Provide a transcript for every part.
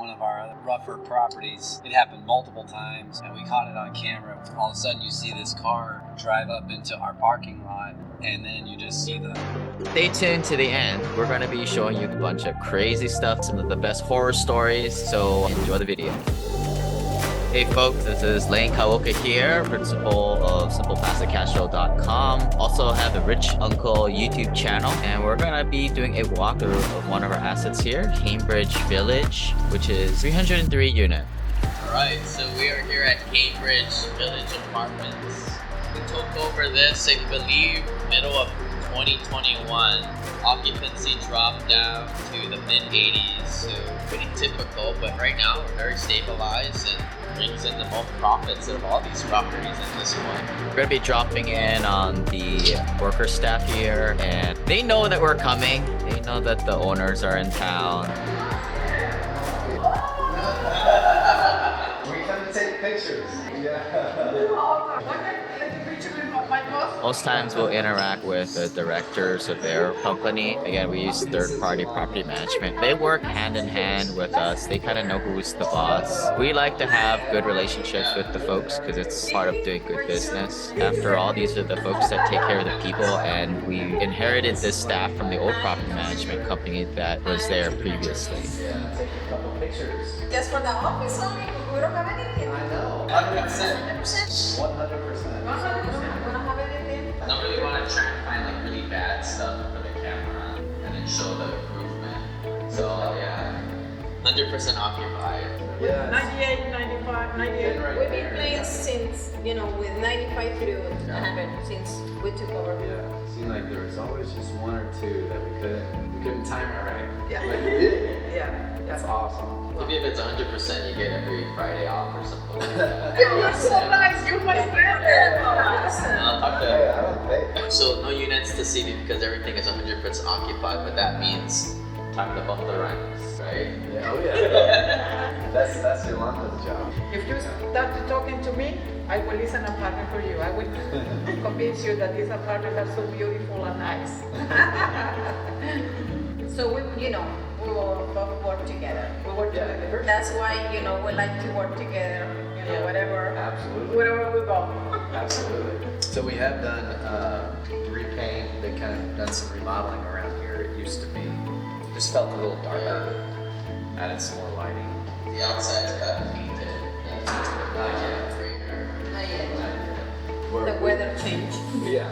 one of our rougher properties. It happened multiple times, and we caught it on camera. All of a sudden, you see this car drive up into our parking lot, and then you just see the... Stay tuned to the end. We're going to be showing you a bunch of crazy stuff, some of the best horror stories, so enjoy the video. Hey folks, this is Lane Kawaoka here, principal of SimplePassiveCashflow.com. Also have the Rich Uncle YouTube channel, and we're going to be doing a walkthrough of one of our assets here, Cambridge Village, which is 303 unit. Alright, so we are here at Cambridge Village Apartments. We took over this, I believe, middle of 2021. Occupancy dropped down to the mid-80s, so pretty typical, but right now we're very stabilized and brings in the most profits of all these properties at this point. We're going to be dropping in on the worker staff here, and they know that we're coming. They know that the owners are in town. We come to take pictures. Most times we'll interact with the directors of their company. Again, we use third-party property management. They work hand in hand with us. They kind of know who's the boss. We like to have good relationships with the folks because it's part of doing good business. After all, these are the folks that take care of the people, and we inherited this staff from the old property management company that was there previously. Yeah, take a couple pictures. Just for the office only? We don't have anything. I know. 100%. 100%. 100%. 100%. We don't have anything. I don't really want to try and find like really bad stuff for the camera and then show the improvement. So yeah, 100% occupied. Yes. 98, 95, 98. Right We've been there. playing since, with 95 through 100 since we took over. Yeah, it seemed like there was always just one or two that we couldn't time it right. Yeah. But you did. Yeah. That's awesome. Maybe if it's 100%, you get every Friday off or something like that. You're so nice. You're my friend. I'll talk Hey, I to don't pay. So no units to see because everything is 100% occupied, but that means time to bump the rents, right? Yeah, oh yeah. That's Yolanda's job. If you start talking to me, I will listen an apartment for you. I will convince you that these apartments are so beautiful and nice. So we will both work together. We work together. That's why, we like to work together, Yeah. whatever. Absolutely. Wherever we go. Absolutely. So we have done repaint. They kind of done some remodeling around here. It used to be just felt a little darker. Added some more lighting. The outside's got painted. Not yet. The weather change. Yeah.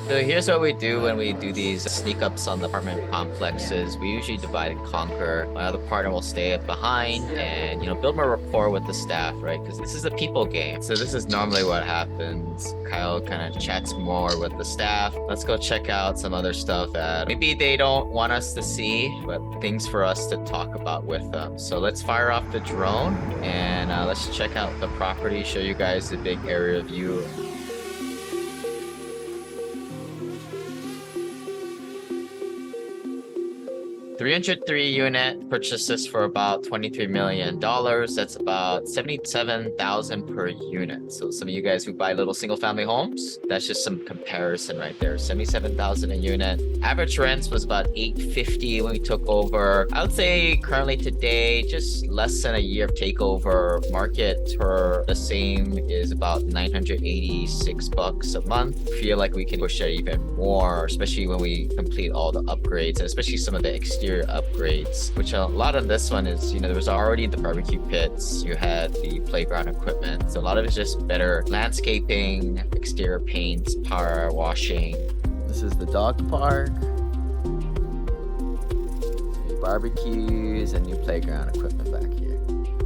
So here's what we do when we do these sneak ups on the apartment complexes. We usually divide and conquer. My other partner will stay up behind and, build more rapport with the staff, right? Because this is a people game. So this is normally what happens. Kyle kind of chats more with the staff. Let's go check out some other stuff that maybe they don't want us to see, but things for us to talk about with them. So let's fire off the drone and let's check out the property, show you guys the big area view. 303 unit, purchased this for about $23 million. That's about $77,000 per unit. So some of you guys who buy little single family homes, that's just some comparison right there. $77,000 a unit. Average rents was about $850 when we took over. I would say currently today, just less than a year of takeover. Market for the same is about $986 a month. Feel like we can push it even more, especially when we complete all the upgrades, and especially some of the exterior upgrades, which a lot of this one is, there was already the barbecue pits, you had the playground equipment, so a lot of it's just better landscaping, exterior paints, power washing. This is the dog park, new barbecues, and new playground equipment back here.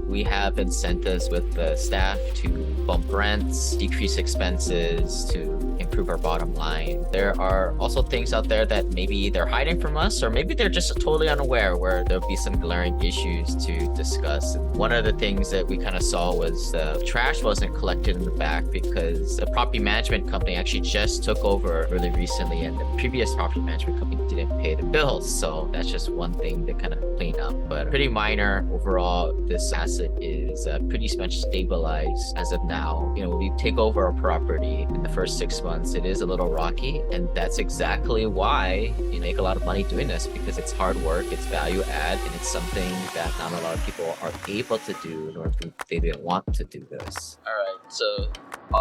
We have incentives with the staff to bump rents, decrease expenses, to improve our bottom line. There are also things out there that maybe they're hiding from us, or maybe they're just totally unaware, where there'll be some glaring issues to discuss. One of the things that we kind of saw was the trash wasn't collected in the back because the property management company actually just took over really recently, and the previous property management company didn't pay the bills. So that's just one thing to kind of clean up, but pretty minor overall. This asset deposit is pretty much stabilized as of now. You know, when we take over a property in the first 6 months, it is a little rocky, and that's exactly why you make a lot of money doing this, because it's hard work, it's value add, and it's something that not a lot of people are able to do, nor if they didn't want to do this. All right, so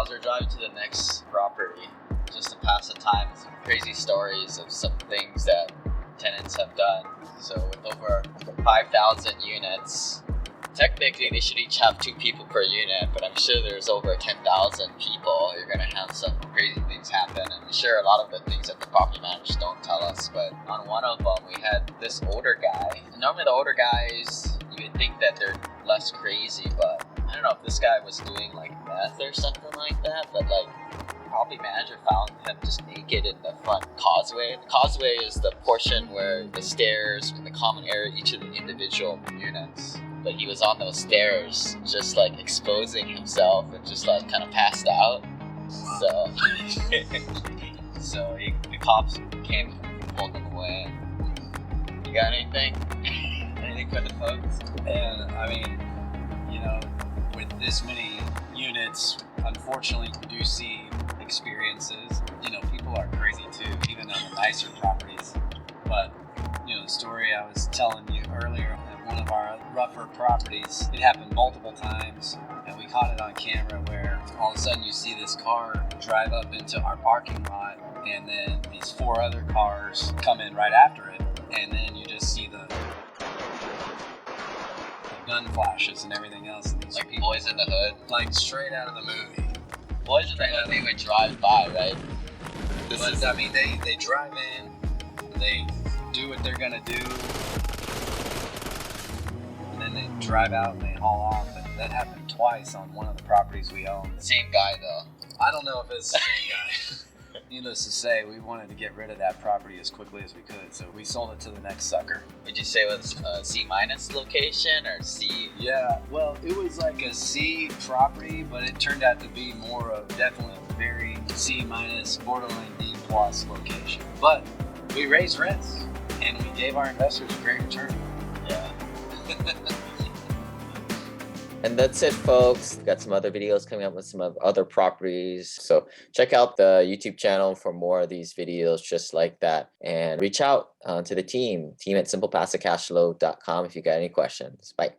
as we're driving to the next property, just to pass the time, some crazy stories of some things that tenants have done. So with over 5,000 units, technically they should each have 2 people per unit, but I'm sure there's over 10,000 people. You're gonna have some crazy things happen, and I'm sure a lot of the things that the property managers don't tell us. But on one of them, we had this older guy. Normally the older guys, you would think that they're less crazy, but I don't know if this guy was doing like meth or something like that, but like property manager found him just naked in the front causeway. The causeway is the portion where the stairs and the common area, each of the individual units. But he was on those stairs, just like exposing himself and just like kind of passed out. So, the cops came and pulled him away. You got anything? Anything for the folks? And I mean, you know, with this many units, unfortunately, we do see experiences. You know, people are crazy too, even on the nicer properties. But, you know, the story I was telling you earlier at one of our rougher properties, it happened multiple times, and we caught it on camera where all of a sudden you see this car drive up into our parking lot, and then these 4 other cars come in right after it, and then you just see the gun flashes and everything else. And these Like people, Boys in the Hood? like straight out of the movie. Boys in the Hood, they would drive by, right? I mean, they drive in, they do what they're gonna do, and then they drive out and they haul off. And that happened twice on one of the properties we own. Same guy though. I don't know if it's the same guy. Needless to say, we wanted to get rid of that property as quickly as we could, so we sold it to the next sucker. Would you say it was a C- location or C? Yeah, well, it was like a C property, but it turned out to be more of definitely a very C-, borderline D+ location. But we raised rents, and we gave our investors a great return. Yeah. And that's it, folks. Got some other videos coming up with some other properties. So check out the YouTube channel for more of these videos just like that. And reach out to the team at SimplePassiveCashflow.com if you got any questions. Bye.